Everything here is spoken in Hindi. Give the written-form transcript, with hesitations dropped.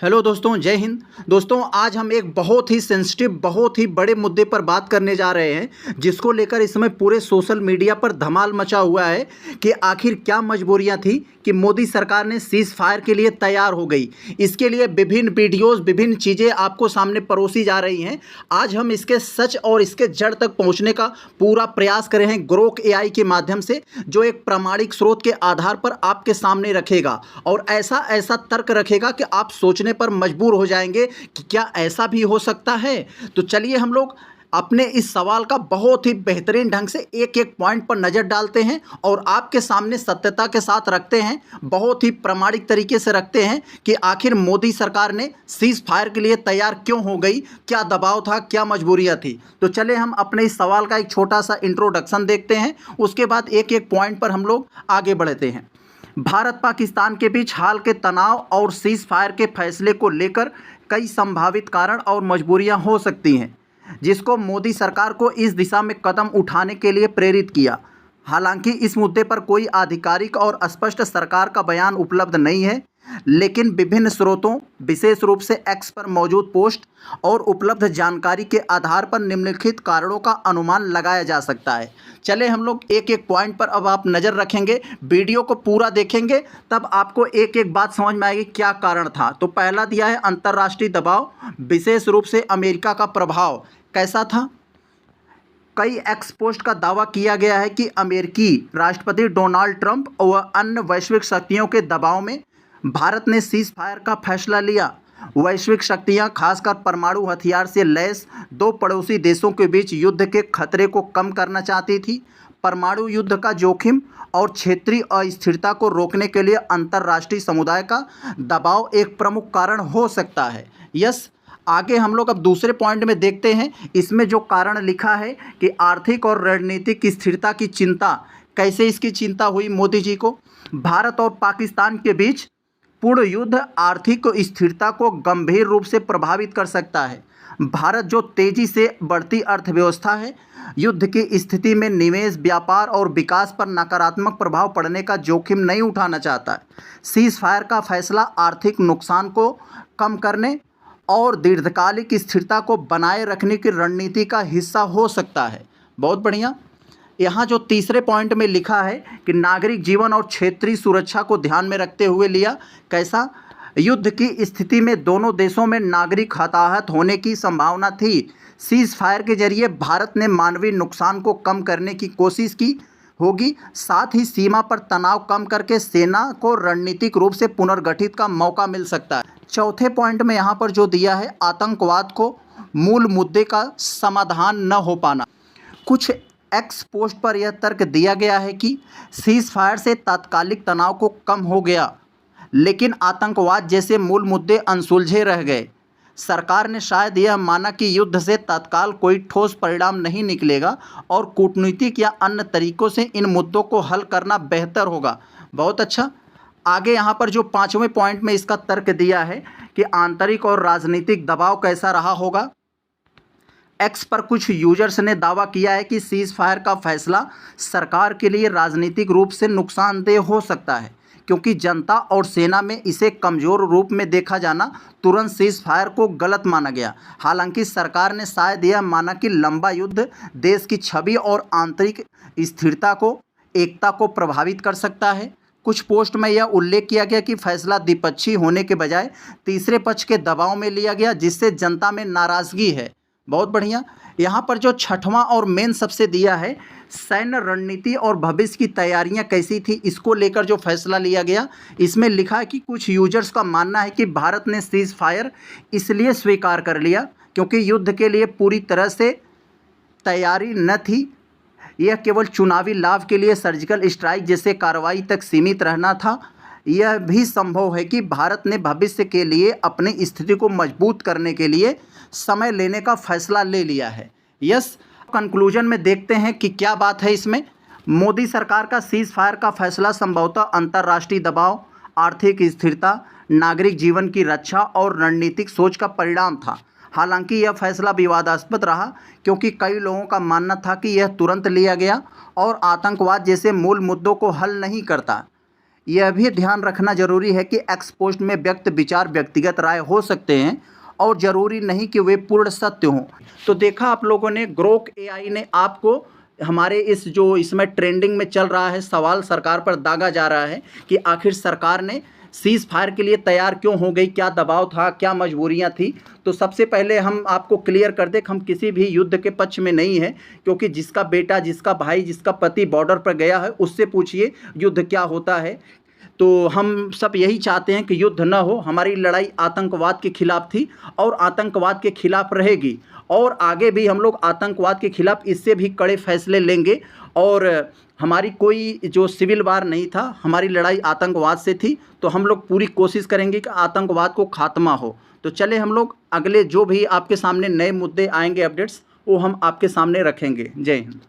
हेलो दोस्तों, जय हिंद। दोस्तों, आज हम एक बहुत ही सेंसिटिव, बहुत ही बड़े मुद्दे पर बात करने जा रहे हैं, जिसको लेकर इस समय पूरे सोशल मीडिया पर धमाल मचा हुआ है कि आखिर क्या मजबूरियां थी कि मोदी सरकार ने सीज़ फायर के लिए तैयार हो गई। इसके लिए विभिन्न वीडियोस, विभिन्न चीज़ें आपको सामने परोसी जा रही हैं। आज हम इसके सच और इसके जड़ तक पहुंचने का पूरा प्रयास कर रहे हैं ग्रोक एआई के माध्यम से, जो एक प्रामाणिक स्रोत के आधार पर आपके सामने रखेगा और ऐसा ऐसा तर्क रखेगा कि आप सोचने पर मजबूर हो जाएंगे कि क्या ऐसा भी हो सकता है। तो चलिए हम लोग अपने इस सवाल का बहुत ही बेहतरीन ढंग से एक एक पॉइंट पर नज़र डालते हैं और आपके सामने सत्यता के साथ रखते हैं, बहुत ही प्रामाणिक तरीके से रखते हैं कि आखिर मोदी सरकार ने सीज़ फायर के लिए तैयार क्यों हो गई, क्या दबाव था, क्या मजबूरियां थी। तो चले हम अपने इस सवाल का एक छोटा सा इंट्रोडक्शन देखते हैं, उसके बाद एक एक पॉइंट पर हम लोग आगे बढ़ते हैं। भारत पाकिस्तान के बीच हाल के तनाव और सीज़ फायर के फैसले को लेकर कई संभावित कारण और मजबूरियां हो सकती हैं, जिसको मोदी सरकार को इस दिशा में कदम उठाने के लिए प्रेरित किया। हालांकि इस मुद्दे पर कोई आधिकारिक और स्पष्ट सरकार का बयान उपलब्ध नहीं है, लेकिन विभिन्न स्रोतों, विशेष रूप से एक्स पर मौजूद पोस्ट और उपलब्ध जानकारी के आधार पर निम्नलिखित कारणों का अनुमान लगाया जा सकता है। चले हम लोग एक एक पॉइंट पर अब आप नज़र रखेंगे, वीडियो को पूरा देखेंगे, तब आपको एक एक बात समझ में आएगी क्या कारण था। तो पहला दिया है अंतर्राष्ट्रीय दबाव, विशेष रूप से अमेरिका का प्रभाव कैसा था। कई एक्स पोस्ट का दावा किया गया है कि अमेरिकी राष्ट्रपति डोनाल्ड ट्रंप व अन्य वैश्विक शक्तियों के दबाव में भारत ने सीज़ फायर का फैसला लिया। वैश्विक शक्तियां, खासकर परमाणु हथियार से लैस दो पड़ोसी देशों के बीच युद्ध के खतरे को कम करना चाहती थी। परमाणु युद्ध का जोखिम और क्षेत्रीय अस्थिरता को रोकने के लिए अंतर्राष्ट्रीय समुदाय का दबाव एक प्रमुख कारण हो सकता है। यस, आगे हम लोग अब दूसरे पॉइंट में देखते हैं। इसमें जो कारण लिखा है कि आर्थिक और रणनीतिक स्थिरता की चिंता। कैसे इसकी चिंता हुई मोदी जी को? भारत और पाकिस्तान के बीच पूर्ण युद्ध आर्थिक स्थिरता को गंभीर रूप से प्रभावित कर सकता है। भारत, जो तेजी से बढ़ती अर्थव्यवस्था है, युद्ध की स्थिति में निवेश, व्यापार और विकास पर नकारात्मक प्रभाव पड़ने का जोखिम नहीं उठाना चाहता है। सीज़ फायर का फैसला आर्थिक नुकसान को कम करने और दीर्घकालिक स्थिरता को बनाए रखने की रणनीति का हिस्सा हो सकता है। बहुत बढ़िया। यहाँ जो तीसरे पॉइंट में लिखा है कि नागरिक जीवन और क्षेत्रीय सुरक्षा को ध्यान में रखते हुए लिया। कैसा? युद्ध की स्थिति में दोनों देशों में नागरिक हताहत होने की संभावना थी। सीज़ फायर के जरिए भारत ने मानवीय नुकसान को कम करने की कोशिश की होगी, साथ ही सीमा पर तनाव कम करके सेना को रणनीतिक रूप से पुनर्गठित का मौका मिल सकता है। चौथे पॉइंट में यहाँ पर जो दिया है, आतंकवाद को मूल मुद्दे का समाधान न हो पाना। कुछ एक्स पोस्ट पर यह तर्क दिया गया है कि सीज़ फायर से तात्कालिक तनाव को कम हो गया, लेकिन आतंकवाद जैसे मूल मुद्दे अनसुलझे रह गए। सरकार ने शायद यह माना कि युद्ध से तत्काल कोई ठोस परिणाम नहीं निकलेगा और कूटनीतिक या अन्य तरीकों से इन मुद्दों को हल करना बेहतर होगा। बहुत अच्छा। आगे यहाँ पर जो पाँचवें पॉइंट में इसका तर्क दिया है कि आंतरिक और राजनीतिक दबाव कैसा रहा होगा। एक्स पर कुछ यूजर्स ने दावा किया है कि सीज़ फायर का फैसला सरकार के लिए राजनीतिक रूप से नुकसानदेह हो सकता है, क्योंकि जनता और सेना में इसे कमज़ोर रूप में देखा जाना तुरंत सीज़ फायर को गलत माना गया। हालांकि सरकार ने शायद यह माना कि लंबा युद्ध देश की छवि और आंतरिक स्थिरता को, एकता को प्रभावित कर सकता है। कुछ पोस्ट में यह उल्लेख किया गया कि फैसला द्विपक्षीय होने के बजाय तीसरे पक्ष के दबाव में लिया गया, जिससे जनता में नाराज़गी है। बहुत बढ़िया। यहाँ पर जो छठवां और मेन सबसे दिया है, सैन्य रणनीति और भविष्य की तैयारियां कैसी थी, इसको लेकर जो फैसला लिया गया। इसमें लिखा है कि कुछ यूजर्स का मानना है कि भारत ने सीज़ फायर इसलिए स्वीकार कर लिया क्योंकि युद्ध के लिए पूरी तरह से तैयारी न थी। यह केवल चुनावी लाभ के लिए सर्जिकल स्ट्राइक जैसे कार्रवाई तक सीमित रहना था। यह भी संभव है कि भारत ने भविष्य के लिए अपनी स्थिति को मजबूत करने के लिए समय लेने का फैसला ले लिया है। यस, कंक्लूजन में देखते हैं कि क्या बात है इसमें। मोदी सरकार का सीज़ फायर का फैसला संभवतः अंतर्राष्ट्रीय दबाव, आर्थिक स्थिरता, नागरिक जीवन की रक्षा और रणनीतिक सोच का परिणाम था। हालांकि यह फैसला विवादास्पद रहा क्योंकि कई लोगों का मानना था कि यह तुरंत लिया गया और आतंकवाद जैसे मूल मुद्दों को हल नहीं करता। यह भी ध्यान रखना जरूरी है कि एक्स पोस्ट में व्यक्त विचार व्यक्तिगत राय हो सकते हैं और ज़रूरी नहीं कि वे पूर्ण सत्य हों। तो देखा आप लोगों ने, ग्रोक एआई ने आपको हमारे इस जो इसमें ट्रेंडिंग में चल रहा है सवाल सरकार पर दागा जा रहा है कि आखिर सरकार ने सीज़ फायर के लिए तैयार क्यों हो गई, क्या दबाव था, क्या मजबूरियां थी। तो सबसे पहले हम आपको क्लियर कर दें कि हम किसी भी युद्ध के पक्ष में नहीं हैं, क्योंकि जिसका बेटा, जिसका भाई, जिसका पति बॉर्डर पर गया है उससे पूछिए युद्ध क्या होता है। तो हम सब यही चाहते हैं कि युद्ध न हो। हमारी लड़ाई आतंकवाद के खिलाफ थी और आतंकवाद के खिलाफ रहेगी, और आगे भी हम लोग आतंकवाद के खिलाफ इससे भी कड़े फैसले लेंगे। और हमारी कोई जो सिविल वार नहीं था, हमारी लड़ाई आतंकवाद से थी। तो हम लोग पूरी कोशिश करेंगे कि आतंकवाद को खात्मा हो। तो चले हम लोग अगले जो भी आपके सामने नए मुद्दे आएंगे, अपडेट्स, वो हम आपके सामने रखेंगे। जय हिंद।